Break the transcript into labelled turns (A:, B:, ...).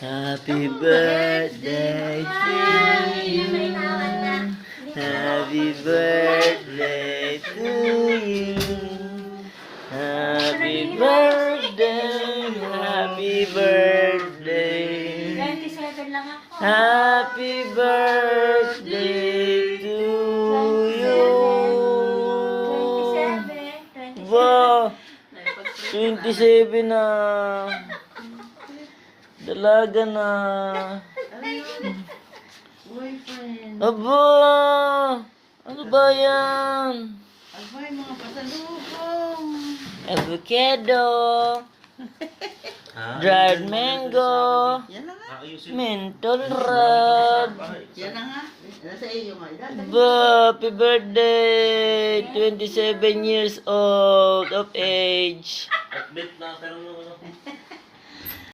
A: Happy birthday to you. Happy birthday to you. Happy birthday, happy birthday.
B: 27 lang ako.
A: Happy birthday to you.
B: 27.
A: Wow, 27 na. Dalaga na.
C: Boyfriend.
A: Aba! Ano ba yan?
C: Abay, mga pasalubong.
A: Avocado. Dried mango.
C: Yan na nga.
A: Menthol rod.
C: Yan na nga. Nasa iyo nga.
A: Aba! Happy birthday! 27 years old of age.
D: Update na, pero